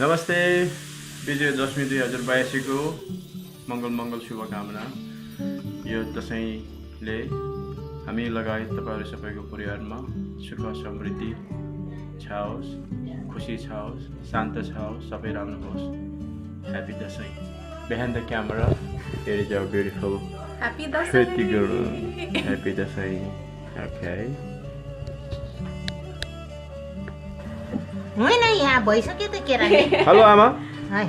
नमस्ते विजयदशमी 2022 को मङ्गल शुभकामना। यो दशैंले हामी लगायत तपाईहरु सबैको परिवारमा सुख समृद्धि छाओस्, खुसी छाओस्, शान्त छाओस्, सबै राम्रो होस्। Happy Dashain. Behind the camera, here is our beautiful Happy Dasai. Shweti girl. Happy Dashain. Okay. होइन यहाँ भइसक्यो त केराले हेलो आमा है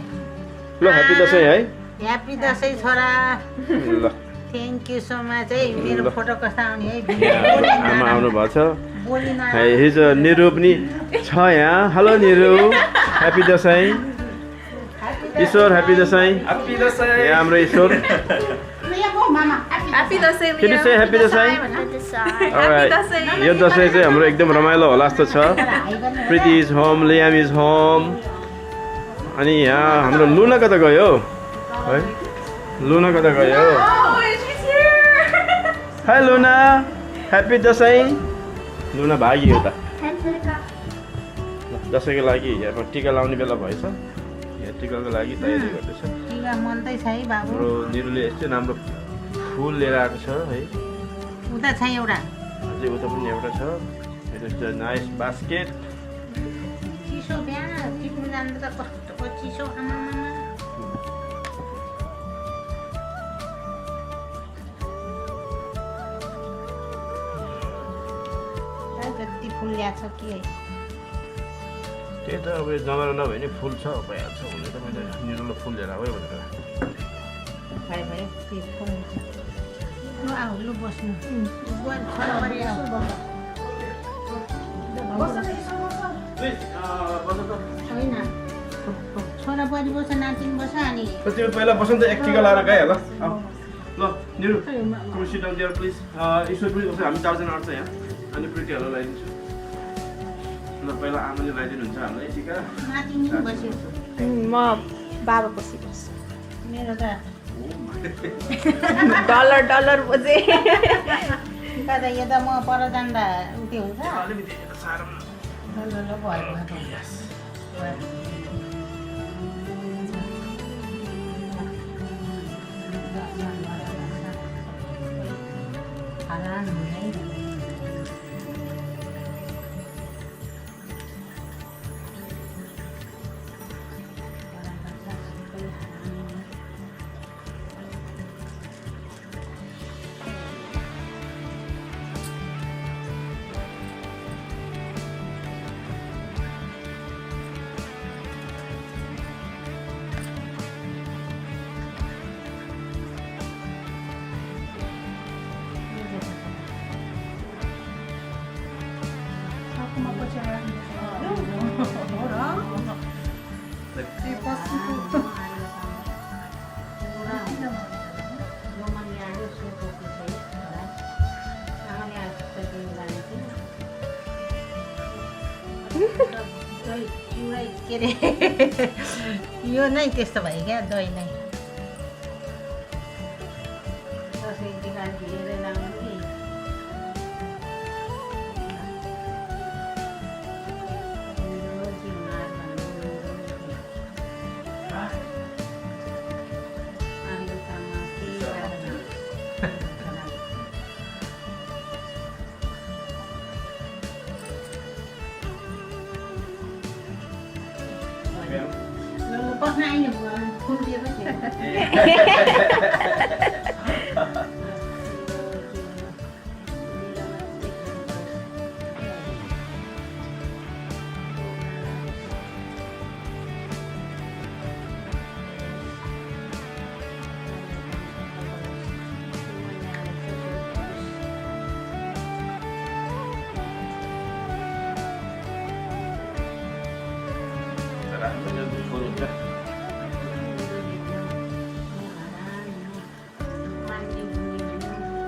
ल ह्यापी दशैं है ह्यापी दसैँ छोरा ल थ्याङ्क यू सो मच है मेरो ल। फोटो कस्तो आउने है आमा आउनु भएको छ बोलिन हिजो निरु पनि छ यहाँ हेलो निरु ह्यापी दशैं ईश्वर ह्यापी दशैं यहाँ हाम्रो ईश्वर Happy Dasai. Can you say happy Dashain Alright. यो दशैं चाहिँ हाम्रो एकदम रमाइलो होला जस्तो छ Preeti is home Liam is home अनि यहाँ हाम्रो लुना कता गयो है लुना कता गयो Oh, she's here. High Luna happy Dashain Luna भाग्यो त दशैंको लागि यहाँ टिका लाउने बेला भएछ यहाँ टिकाको लागि तयारी गर्दैछ टिका मनदै छ है बाबु हाम्रो निरुले यस्तै राम्रो फुल लिएर आएको छ है उता छ एउटा अझै उता पनि एउटा छ it is a nice basket चिसो बिहान टिप्नु जाँदा त कस्तो चिसो आमामामा जति फुल ल्याएको छ कि है त्यही त अब यो जमाना नभए नि फुल छ भइहाल्छ भने त मैले निरुलाई फुल लिएर आऊ है भनेर भयो भयो त्यो फुल लु आऊ लु बस्नु बुवा छोराबारी आऊ होइन छोराबारी बस्छ नातिनी बस्छ अनि तिमी पहिला बसन्त एक टिका लाएर गइहाल ल Niru come sit down there please ईश्वर पनि बस्छ हामी चारजना आउँछ यहाँ अनि प्रिटिहरूलाई लगाइदिन्छु ल पहिला आमाले लगाइदिनुहुन्छ हामीलाई टिका नातिनी बस्यो म बाबा पछि बस्छु मेरो त डलर बजे दादा यो त म पर जाँदा उति हुन्छ अलिकति साह्रो ल भयो हरान हुँदैन के अरे यो नै त्यस्तो भयो क्या दही नै दसैँ टिका लिएर लाउनु कि बस्न आइनु फुल दिएको थियो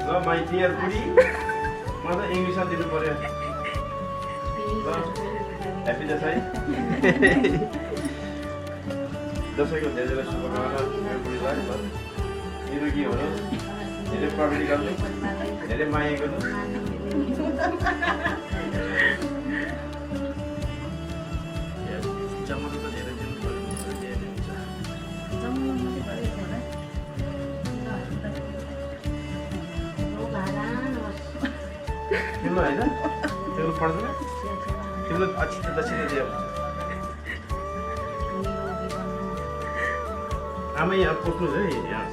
ल माइ डियर बुढी मलाई इङ्ग्लिसमा दिनु पर्यो ल ह्यापी दशैं दसैँको धेरै धेरै शुभकामना मेरो बुढीलाई ल निरोगी हुनुहोस् धेरै प्रगति गर्नु धेरै माया गर्नु जमाना त धेरै दिनु पर्यो तिम्रो होइन तिम्रो पर्दैन तिम्रो अच्छी त दक्षिण दियो आमा यहाँ पुग्नु है यहाँ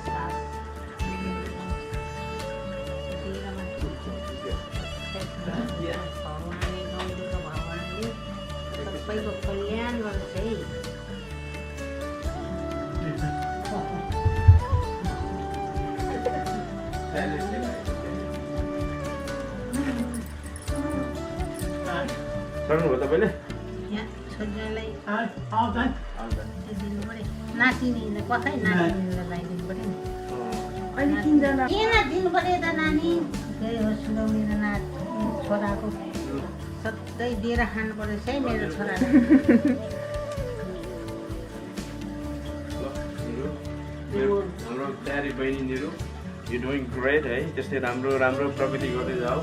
सबैको कल्याण गर्छ है सक्नुभयो तपाईँले यहाँ छोरीलाई दिनु पऱ्यो नातिनीलाई कसै नातिनीलाई लगाइदिनु पऱ्यो नि अहिले 3 जना किन दिनु पऱ्यो त नानी त्यही हो सुनौ मेरो छोराको सधैँ दिएर खानु पर्छ है मेरो छोरालाई हाम्रो प्यारी बहिनीहरू यु डुइङ ग्रेट है त्यस्तै राम्रो राम्रो प्रगति गर्दै जाऊ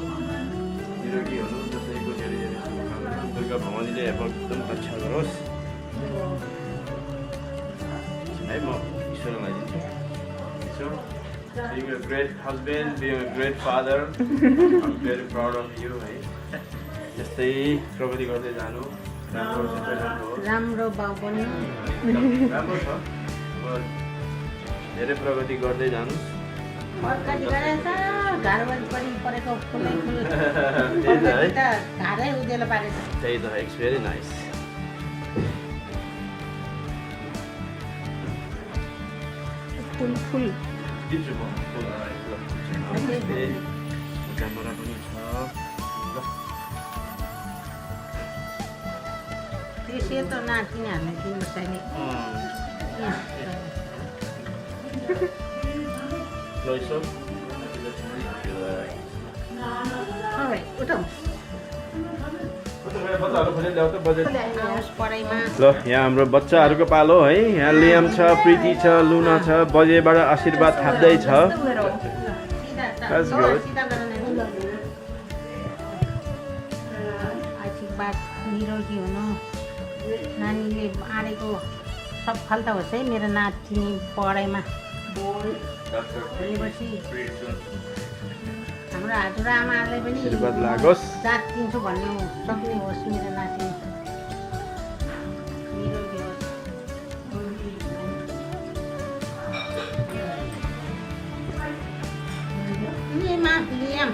निरोगी हुनु जसैको धेरै धेरै शुभकामना दुर्गा भवानीले अब एकदम रक्षा गरोस् है म ईश्वरलाई दिन्छु ईश्वर being a great husband, being a great father, I'm very proud of you है त्यस्तै प्रगति गर्दै जानु राम्रो सबै राम्रो होस् राम्रो बाउ पनि राम्रो छ अब धेरै प्रगति गर्दै जानुहोस् प्रगति गरेर घर वरिपरि परेको फुलै फुल त्यही त है घरै उज्यालो पारेछ त्यही त इट्स भेरी नाइस फुल दिन्छु म क्यामेरा पनि छ ल त्यो सेतो नातिनीहरूलाई दिनुपर्छ नि ल यसो उठाउ बच्चाहरू खोलेर ल्याउ त बजेट आओस् पढाइमा ल यहाँ हाम्रो बच्चाहरूको पालो है यहाँ लियम छ प्रीति छ लुना छ बजेबाट आशीर्वाद थाप्दै छ That's good. आशीर्वाद निरोगी हुनु नानीले आँडेको सब फल त होस् है मेरो नातिनी पढाइमा भनेपछि हाम्रो हजुरआमाहरूले पनि आशीर्वाद लागोस् जात दिन्छु भन्नु सक्ने होस् मेरो नातिनी निरोगी होस् लियम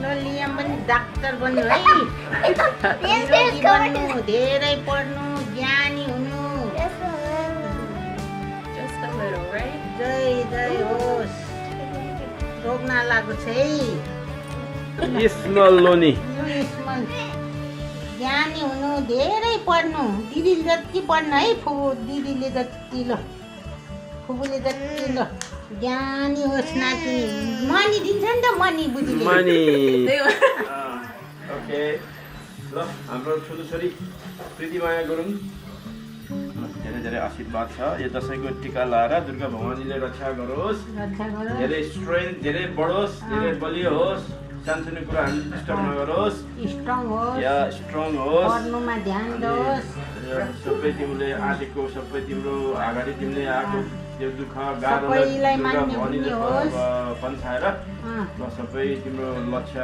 ल लियम पनि डाक्टर बन्नु है निरोगी बन्नु धेरै पढ्नु ज्ञानी हुनु just a little, right? जय जय होस् रोग नलागोस् है स्मल लोनी ज्ञानी हुनु धेरै पढ्नु दिदीले जति पढ्नु है दिदीले जति ल फुपूले जति ल ज्ञानी होस् नाति मनी दिन्छ नि त मनी बुझिले मनी ओके ल हाम्रो ठुलो छोरी प्रीतिमाया गुरुङ धेरै धेरै आशीर्वाद छ यो दसैँको टिका लाएर दुर्गा भवानीले रक्षा गरोस् रक्षा गरोस् धेरै स्ट्रेन्थ धेरै बढोस् धेरै बलियो होस् सानसानो कुराहरू डिस्टर्ब नगरोस् स्ट्रङ होस् या स्ट्रङ होस् पढ्नुमा ध्यान दोस् सबै तिमीले आँटेको सबै तिम्रो अगाडि तिमीले आएको त्यो दुःख गाह्रो सबैलाई मान्ने हुने होस् पन्छाएर ल सबै तिम्रो लक्ष्य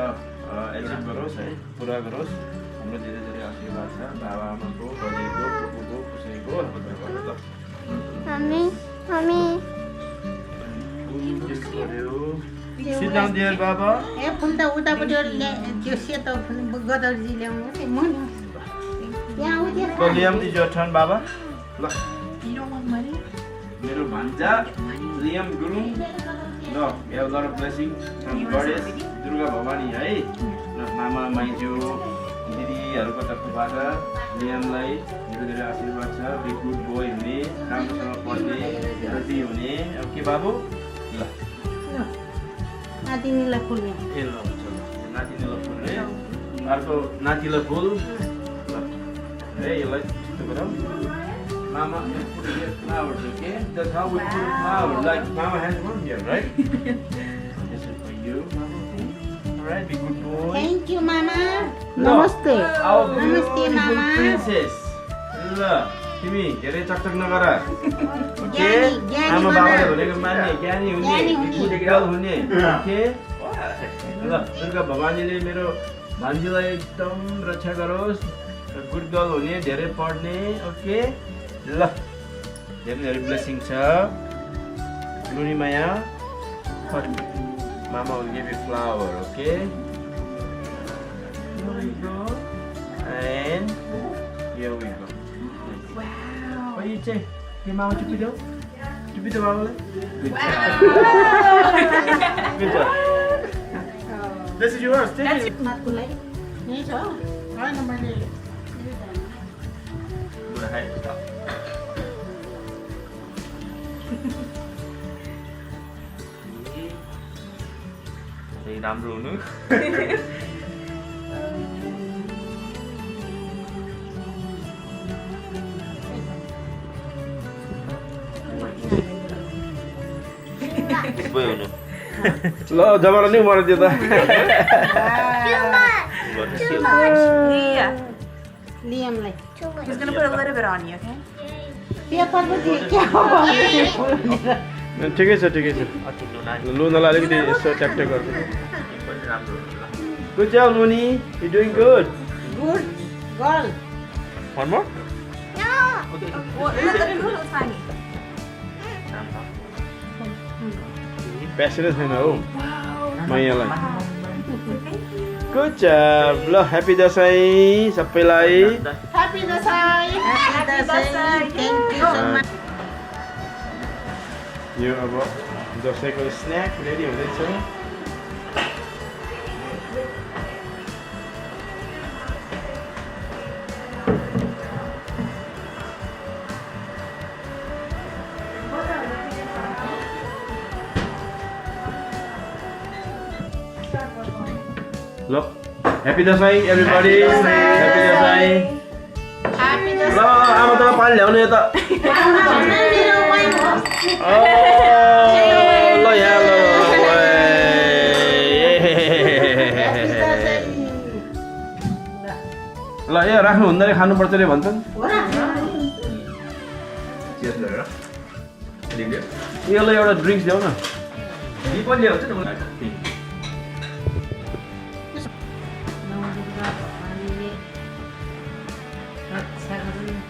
एचिभ गरोस् है पुरा गरोस् हाम्रो धेरै धेरै आशीर्वाद छ बाबा आमाको बजेको फुपूको कसैको Sit down there, Baba. A full त उतापट्टि त्यो सेतो फुल गदौरी ल्याउनु नि म यहाँ उतिर So, Liam, is your turn, Baba. Look, You don't want money? मेरो भान्जा Liam Guru. No, we have a lot of blessings from Goddess Durga Bhavani है ल मामा माइजू दिदीहरूको तर्फबाट लियमलाई धेरै धेरै आशीर्वाद छ बी गुड बोय हुने राम्रोसँग पढ्ने हेल्दी हुने अब के बाबु ल नातिनीलाई फुल ए ल हुन्छ ल नातिनीलाई फुल्ने अर्को नातिलाई फुल ल है यसलाई यस्तो गरौँ Mama, you put here flowers, okay? That's how we put flowers. Like Mama has one here, right? This is for you, Mama. Alright, be good boy. Thank you मामा No. नमस्ते Our नमस्ते beautiful मामा princess. ल तिमी धेरै चकचक नगर okay ज्ञानी, ज्ञानी आमा बना। बाबाले भनेको मान्ने ज्ञानी हुने ज्ञानी हुने। गुड गर्ल हुने ओके ल दुर्गा भवानीले मेरो भान्जीलाई एकदम रक्षा गरोस् गुड गर्ल हुने धेरै पढ्ने ओके ल धेरै धेरै ब्लेसिङ छ लुनी माया मामा will give you flower okay here we go and here we go Wow. oh you check के मामा चुपिदेऊ चुपिदेऊ बाबालाई good job this is yours take it माथको लागि यही छ होइन मैले राम्रो हुनु ल जमाना नि मर्यो त्यो त Leah. लियमलाई He's gonna put a little bit on you, okay? Paper पो दिए क्या हो ठिकै छ लुनालाई अलिकति यसो ट्याक्ट्याक गर्छु गुड जब लुनी you doing good good girl one more Well, look at the little tiny. प्यासनै छैन हौ Wow. मैयालाई गुड जब ल ह्याप्पी दसैँ सबैलाई happy Dashain happy Dashain thank you so much यो अब दसैँको स्न्याक रेडी हुँदैछ ल happy Dashain everybody happy Dashain happy ल आमा त पानी ल्याउनु यता ल यहाँ ल ए राख्नु हुँदैन खानुपर्छ अरे भन्छन् यसलाई एउटा ड्रिङ्क्स ल्याउ न रक्षा गरून्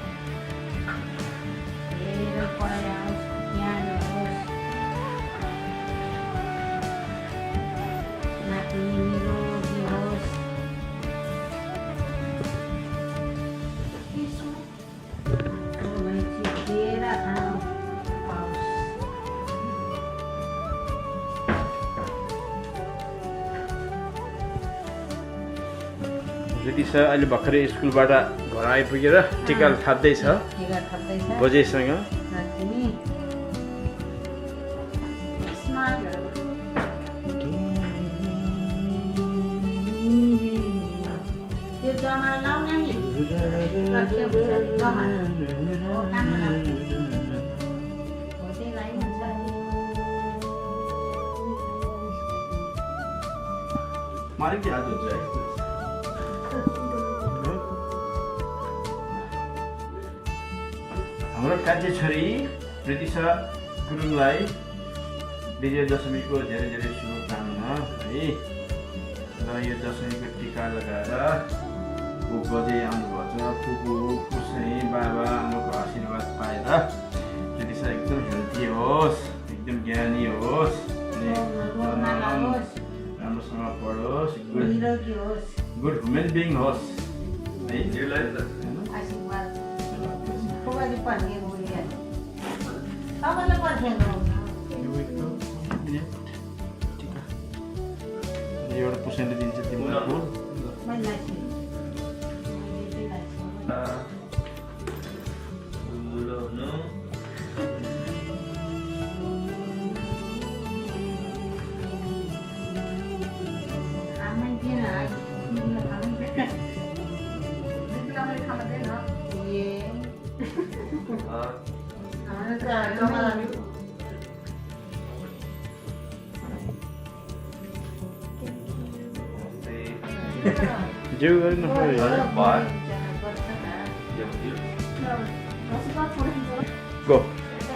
धेरै पढाओस् ज्ञान होस् नाति निरोगी होस् लिएर खानु पाओस् रितिसा अहिले भर्खरै स्कुलबाट घर आइपुगेर टिका थाप्दैछ टिका थप्दैछ बजेसँग नातिनी स्मार्ट त्यो जमा लाउने नि रक्षा भूषण जमा हो काममा लाग्छ हो त्यही लाइनुहुन्छ मालिक हात हुन्छ है हाम्रो कान्छी छोरी प्रीतिशा गुरुङलाई विजय दशमीको धेरै धेरै शुभकामना है र यो दशमीको टिका लगाएर ऊ बजे आउनुभएको छ फुपू कुसै बाबा आमाको आशीर्वाद पाएर प्रीतिशा एकदम हेल्दी होस् एकदम ज्ञानी होस् अनि राम्रोसँग पढोस् निरोगी होस् गुड ह्युमन बिङ होस् है आशीर्वाद खोबाली पर्ने बोलिया तपाईँलाई पर्थ्यो एउटा पुसैले दिन्छ तिमीलाई मैले जेउ गरिन Go.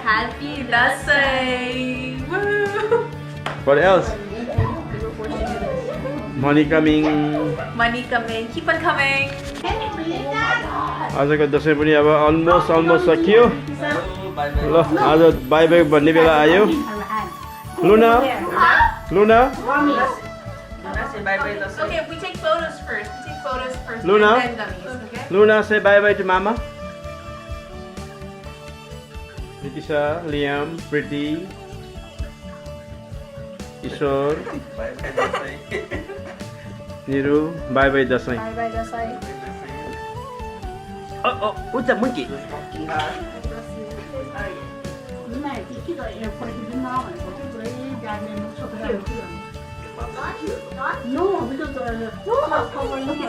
Happy Dasai! Woo! What else? We were forced to do this. Money coming. Money coming. Keep on coming. आजको दसैँ पनि अब अलमोस्ट सकियो ल आज बाई बाई भन्ने बेला आयो Luna Luna Okay, we take photos first. We take photos first. Luna? And then gummies, okay? Luna say bye bye to mama Nikisha, Liam, Pretty Ishor Niru bye bye Dashain Bye bye, Dasai. what's that monkey?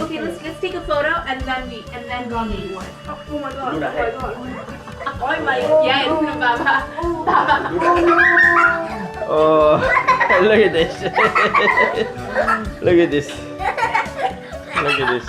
Okay, let's take a photo and then we gummy one. Oh my god. Oh my god. Yeah, it's gonna Baba. Oh, look at this. Look at this. Look at this.